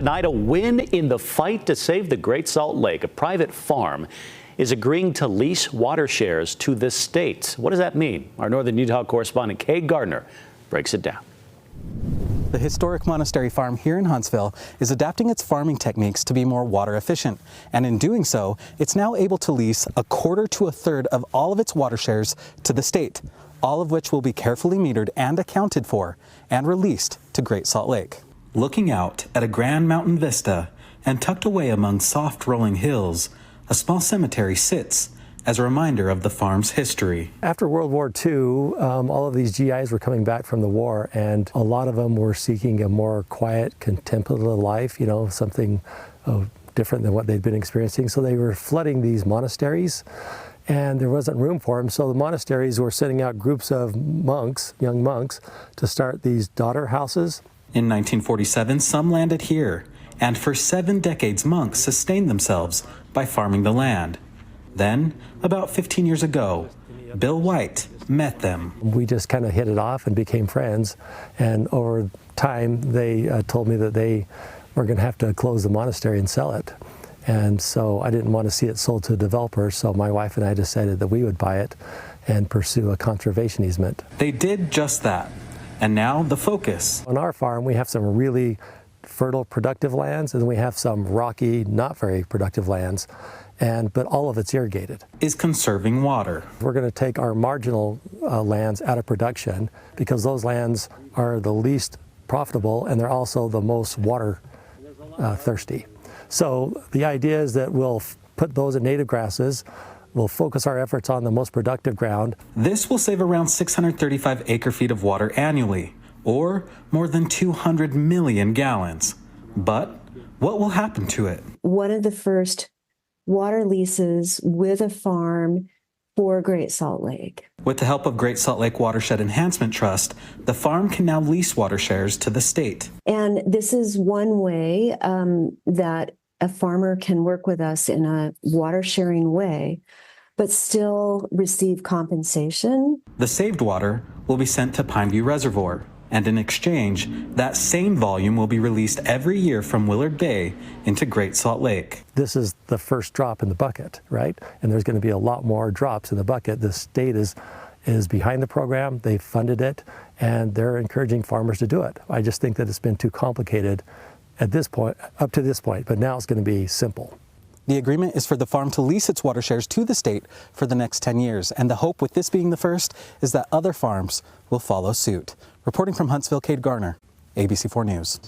Tonight, a win in the fight to save the Great Salt Lake. A private farm is agreeing to lease water shares to the state. What does that mean? Our Northern Utah correspondent Kate Gardner breaks it down. The historic Monastery Farm here in Huntsville is adapting its farming techniques to be more water efficient. And in doing so, it's now able to lease a quarter to a third of all of its water shares to the state, all of which will be carefully metered and accounted for and released to Great Salt Lake. Looking out at a grand mountain vista and tucked away among soft rolling hills, a small cemetery sits as a reminder of the farm's history. After World War II, all of these GIs were coming back from the war, and a lot of them were seeking a more quiet, contemplative life, something different than what they'd been experiencing. So they were flooding these monasteries, and there wasn't room for them. So the monasteries were sending out groups of monks, young monks, to start these daughter houses. In 1947, some landed here, and for 7 decades, monks sustained themselves by farming the land. Then, about 15 years ago, Bill White met them. We just kind of hit it off and became friends, and over time they told me that they were going to have to close the monastery and sell it. And so I didn't want to see it sold to a developer, so my wife and I decided that we would buy it and pursue a conservation easement. They did just that, and now the focus. On our farm we have some really fertile, productive lands, and we have some rocky, not very productive lands. But all of it's irrigated. Is conserving water. We're going to take our marginal lands out of production because those lands are the least profitable and they're also the most water thirsty. So the idea is that we'll put those in native grasses. We'll focus our efforts on the most productive ground. This will save around 635 acre-feet of water annually, or more than 200 million gallons. But what will happen to it? One of the first water leases with a farm for Great Salt Lake. With the help of Great Salt Lake Watershed Enhancement Trust, the farm can now lease water shares to the state. And this is one way that a farmer can work with us in a water sharing way, but still receive compensation. The saved water will be sent to Pineview Reservoir, and in exchange, that same volume will be released every year from Willard Bay into Great Salt Lake. This is the first drop in the bucket, right? And there's going to be a lot more drops in the bucket. The state is behind the program, they funded it, and they're encouraging farmers to do it. I just think that it's been too complicated at this point, up to this point, but now it's going to be simple. The agreement is for the farm to lease its water shares to the state for the next 10 years, and the hope with this being the first is that other farms will follow suit. Reporting from Huntsville, Kate Gardner, ABC4 News.